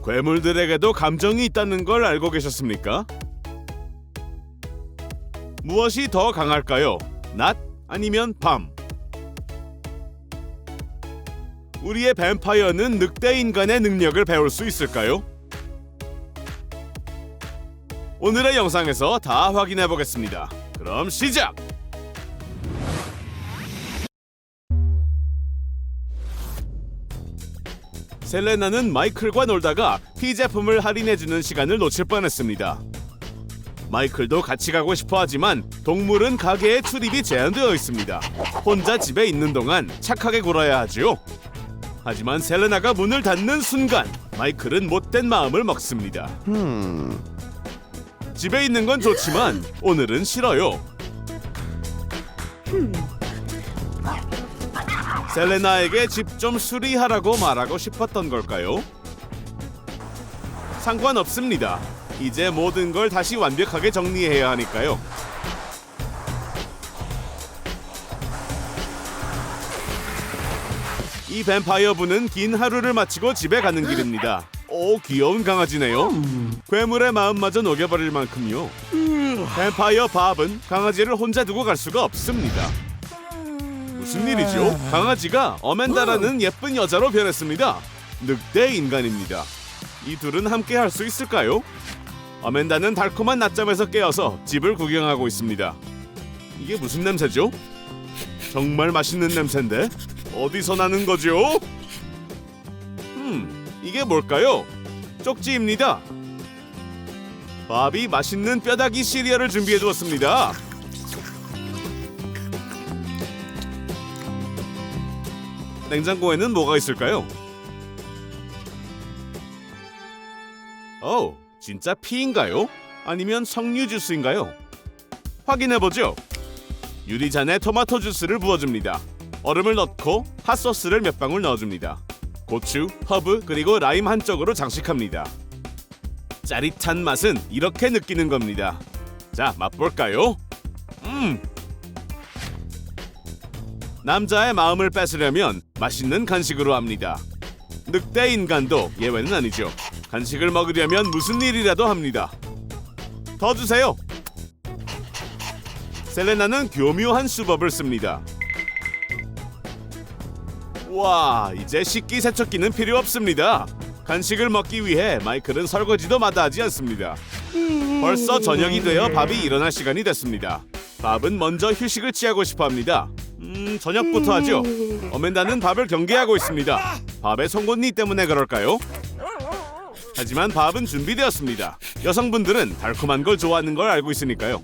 괴물들에게도 감정이 있다는 걸 알고 계셨습니까? 무엇이 더 강할까요? 낮 아니면 밤? 우리의 뱀파이어는 늑대 인간의 능력을 배울 수 있을까요? 오늘의 영상에서 다 확인해 보겠습니다. 그럼 시작! 셀레나는 마이클과 놀다가 피제품을 할인해주는 시간을 놓칠 뻔했습니다. 마이클도 같이 가고 싶어 하지만 동물은 가게에 출입이 제한되어 있습니다. 혼자 집에 있는 동안 착하게 굴어야 하지요. 하지만 셀레나가 문을 닫는 순간 마이클은 못된 마음을 먹습니다. 집에 있는 건 좋지만 오늘은 싫어요. 셀레나에게 집 좀 수리하라고 말하고 싶었던 걸까요? 상관없습니다. 이제 모든 걸 다시 완벽하게 정리해야 하니까요. 이 뱀파이어 분은 긴 하루를 마치고 집에 가는 길입니다. 오, 귀여운 강아지네요. 괴물의 마음마저 녹여버릴 만큼요. 뱀파이어 밥은 강아지를 혼자 두고 갈 수가 없습니다. 무슨 일이죠? 강아지가 어멘다라는 예쁜 여자로 변했습니다. 늑대 인간입니다. 이 둘은 함께 할 수 있을까요? 어멘다는 달콤한 낮잠에서 깨어서 집을 구경하고 있습니다. 이게 무슨 냄새죠? 정말 맛있는 냄새인데? 어디서 나는 거죠? 이게 뭘까요? 쪽지입니다. 밥이 맛있는 뼈다귀 시리얼을 준비해 두었습니다. 냉장고에는 뭐가 있을까요? 진짜 피인가요? 아니면 석류 주스인가요? 확인해보죠. 유리잔에 토마토 주스를 부어줍니다. 얼음을 넣고 핫소스를 몇 방울 넣어줍니다. 고추, 허브, 그리고 라임 한쪽으로 장식합니다. 짜릿한 맛은 이렇게 느끼는 겁니다. 자, 맛볼까요? 남자의 마음을 뺏으려면 맛있는 간식으로 합니다. 늑대 인간도 예외는 아니죠. 간식을 먹으려면 무슨 일이라도 합니다. 더 주세요. 셀레나는 교묘한 수법을 씁니다. 와, 이제 식기세척기는 필요 없습니다. 간식을 먹기 위해 마이클은 설거지도 마다하지 않습니다. 벌써 저녁이 되어 밥이 일어날 시간이 됐습니다. 밥은 먼저 휴식을 취하고 싶어 합니다. 저녁부터 하죠. 어멘다는 밥을 경계하고 있습니다. 밥의 송곳니 때문에 그럴까요? 하지만 밥은 준비되었습니다. 여성분들은 달콤한 걸 좋아하는 걸 알고 있으니까요.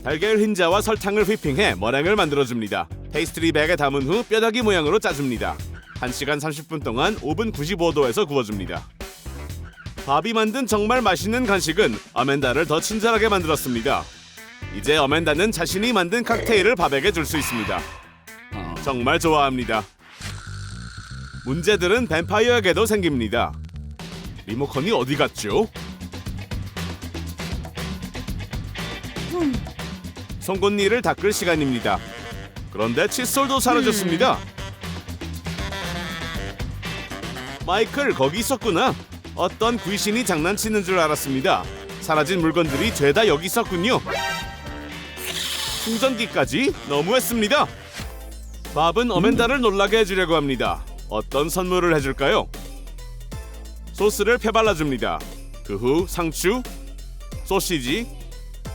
달걀 흰자와 설탕을 휘핑해 머랭을 만들어줍니다. 페이스트리 백에 담은 후 뼈다귀 모양으로 짜줍니다. 1시간 30분 동안 오븐 95도에서 구워줍니다. 밥이 만든 정말 맛있는 간식은 어멘다를 더 친절하게 만들었습니다. 이제 어멘다는 자신이 만든 칵테일을 밥에게 줄 수 있습니다. 정말 좋아합니다. 문제들은 뱀파이어에게도 생깁니다. 리모컨이 어디 갔죠? 송곳니를 닦을 시간입니다. 그런데 칫솔도 사라졌습니다. 마이클, 거기 있었구나. 어떤 귀신이 장난치는 줄 알았습니다. 사라진 물건들이 죄다 여기 있었군요. 충전기까지? 너무했습니다. 밥은 어멘다를 놀라게 해주려고 합니다. 어떤 선물을 해줄까요? 소스를 펴발라줍니다. 그 후 상추, 소시지,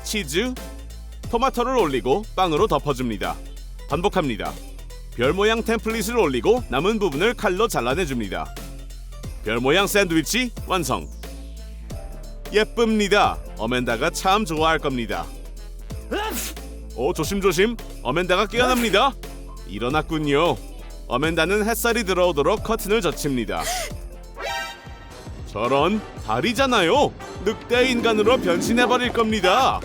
치즈, 토마토를 올리고 빵으로 덮어줍니다. 반복합니다. 별 모양 템플릿을 올리고 남은 부분을 칼로 잘라내줍니다. 별 모양 샌드위치 완성. 예쁩니다. 어멘다가 참 좋아할 겁니다. 조심조심. 어멘다가 깨어납니다. 일어났군요. 어멘다는 햇살이 들어오도록 커튼을 젖힙니다. 저런, 달이잖아요. 늑대 인간으로 변신해버릴 겁니다.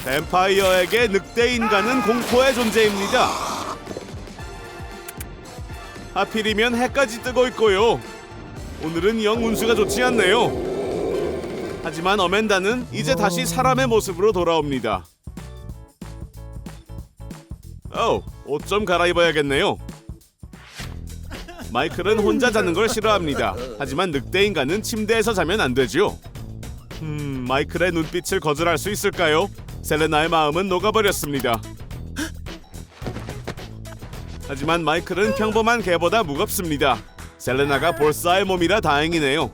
뱀파이어에게 늑대 인간은 공포의 존재입니다. 하필이면 해까지 뜨고 있고요. 오늘은 영 운수가 좋지 않네요. 하지만 어멘다는 이제 다시 사람의 모습으로 돌아옵니다. 옷 좀 갈아입어야겠네요. 마이클은 혼자 자는 걸 싫어합니다. 하지만 늑대 인간은 침대에서 자면 안 되죠. 마이클의 눈빛을 거절할 수 있을까요? 셀레나의 마음은 녹아버렸습니다. 하지만 마이클은 평범한 개보다 무겁습니다. 셀레나가 볼사의 몸이라 다행이네요.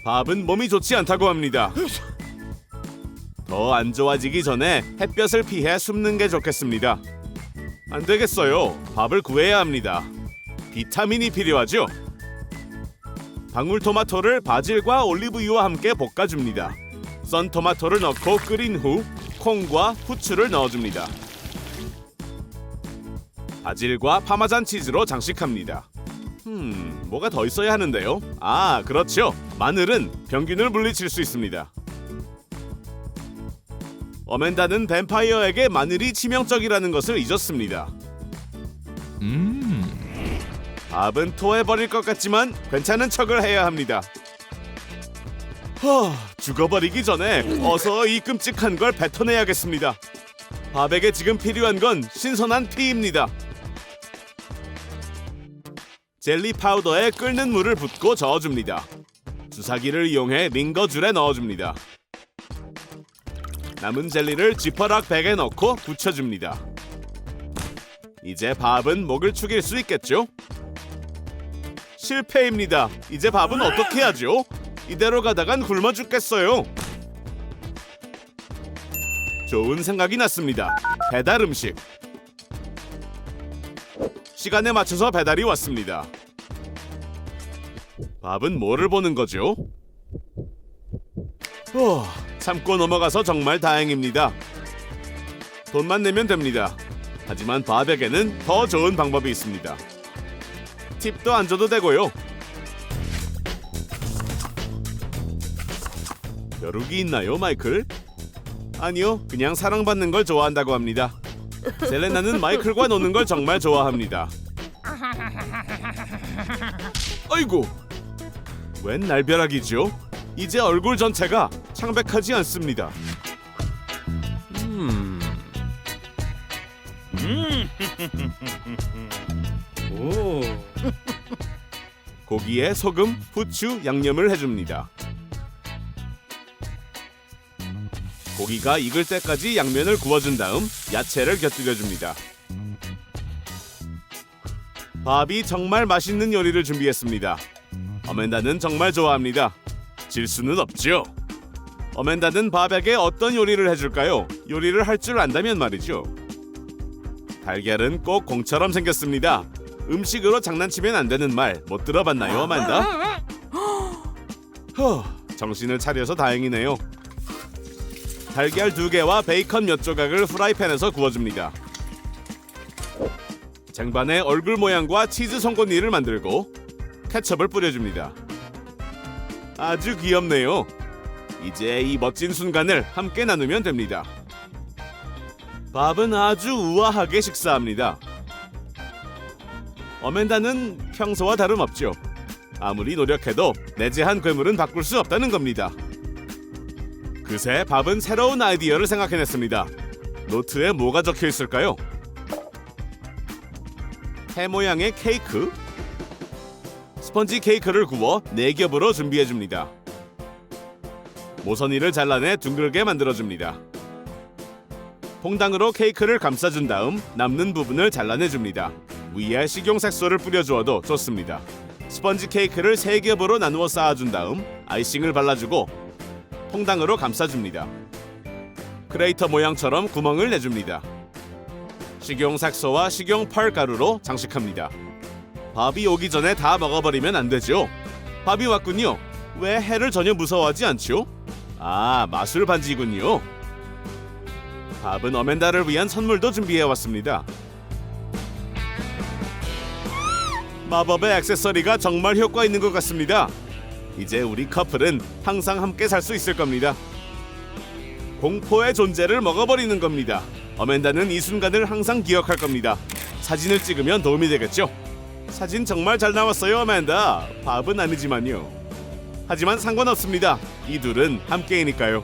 밥은 몸이 좋지 않다고 합니다. 더 안 좋아지기 전에 햇볕을 피해 숨는 게 좋겠습니다. 안 되겠어요. 밥을 구해야 합니다. 비타민이 필요하죠. 방울토마토를 바질과 올리브유와 함께 볶아줍니다. 썬 토마토를 넣고 끓인 후 콩과 후추를 넣어줍니다. 바질과 파마산 치즈로 장식합니다. 뭐가 더 있어야 하는데요? 아, 그렇죠. 마늘은 병균을 물리칠 수 있습니다. 어멘다는 뱀파이어에게 마늘이 치명적이라는 것을 잊었습니다. 밥은 토해버릴 것 같지만 괜찮은 척을 해야 합니다. 죽어버리기 전에 어서 이 끔찍한 걸 뱉어내야겠습니다. 밥에게 지금 필요한 건 신선한 피입니다. 젤리 파우더에 끓는 물을 붓고 저어줍니다. 주사기를 이용해 링거줄에 넣어줍니다. 남은 젤리를 지퍼락 백에 넣고 붙여줍니다. 이제 밥은 목을 축일 수 있겠죠? 실패입니다. 이제 밥은 어떻게 하죠? 이대로 가다간 굶어 죽겠어요. 좋은 생각이 났습니다. 배달 음식. 시간에 맞춰서 배달이 왔습니다. 밥은 뭐를 보는 거죠? 참고 넘어가서 정말 다행입니다. 돈만 내면 됩니다. 하지만 밥에게는 더 좋은 방법이 있습니다. 팁도 안 줘도 되고요. 벼룩이 있나요, 마이클? 아니요, 그냥 사랑받는 걸 좋아한다고 합니다. 셀레나는 마이클과 노는 걸 정말 좋아합니다. 아이고, 웬 날벼락이죠? 이제 얼굴 전체가 창백하지 않습니다. 오. 고기에 소금, 후추, 양념을 해줍니다. 고기가 익을 때까지 양면을 구워준 다음 야채를 곁들여줍니다. 밥이 정말 맛있는 요리를 준비했습니다. 어멘다는 정말 좋아합니다. 질 수는 없죠. 어멘다는 밥에게 어떤 요리를 해줄까요? 요리를 할 줄 안다면 말이죠. 달걀은 꼭 공처럼 생겼습니다. 음식으로 장난치면 안 되는 말 못 들어봤나요, 어멘다? 정신을 차려서 다행이네요. 달걀 2개와 베이컨 몇 조각을 프라이팬에서 구워줍니다. 쟁반에 얼굴 모양과 치즈 송곳니를 만들고 케첩을 뿌려줍니다. 아주 귀엽네요. 이제 이 멋진 순간을 함께 나누면 됩니다. 밥은 아주 우아하게 식사합니다. 어멘다는 평소와 다름없죠. 아무리 노력해도 내재한 괴물은 바꿀 수 없다는 겁니다. 그새 밥은 새로운 아이디어를 생각해냈습니다. 노트에 뭐가 적혀 있을까요? 해 모양의 케이크? 스펀지 케이크를 구워 4겹으로 준비해줍니다. 모서니를 잘라내 둥글게 만들어줍니다. 퐁당으로 케이크를 감싸준 다음 남는 부분을 잘라내줍니다. 위에 식용색소를 뿌려주어도 좋습니다. 스펀지 케이크를 3겹으로 나누어 쌓아준 다음 아이싱을 발라주고 퐁당으로 감싸줍니다. 크레이터 모양처럼 구멍을 내줍니다. 식용색소와 식용펄 가루로 장식합니다. 밥이 오기 전에 다 먹어버리면 안 되죠. 밥이 왔군요. 왜 해를 전혀 무서워하지 않죠? 아, 마술 반지군요. 밥은 어멘다를 위한 선물도 준비해왔습니다. 마법의 액세서리가 정말 효과 있는 것 같습니다. 이제 우리 커플은 항상 함께 살 수 있을 겁니다. 공포의 존재를 먹어버리는 겁니다. 어멘다는 이 순간을 항상 기억할 겁니다. 사진을 찍으면 도움이 되겠죠? 사진 정말 잘 나왔어요, 어멘다. 밥은 아니지만요. 하지만 상관없습니다. 이 둘은 함께이니까요.